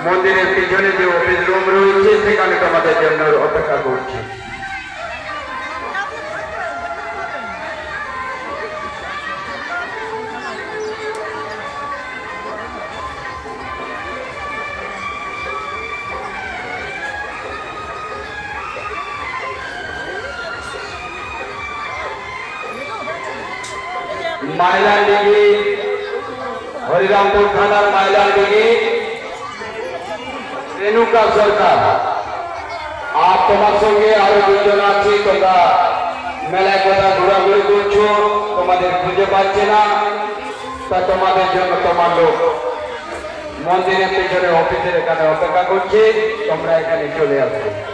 মন্দিরের পিছনে যে অফিস রুম রয়েছে সেখানে তোমাদের জন্য অপেক্ষা করছি। মাইলার ডিগ্রি, হরিরামপুর থানার মাইলার ডিগ্রি রেণুকা সরকার, আর তোমার সঙ্গে আরো দুজন আছি। তোমরা মেলায় কথা ঘোরাঘুরি করছো, তোমাদের খুঁজে পাচ্ছে না, তা তোমাদের জন্য তোমার লোক মন্দিরের পেছনে অফিসের এখানে অপেক্ষা করছে, তোমরা এখানে চলে আসবে।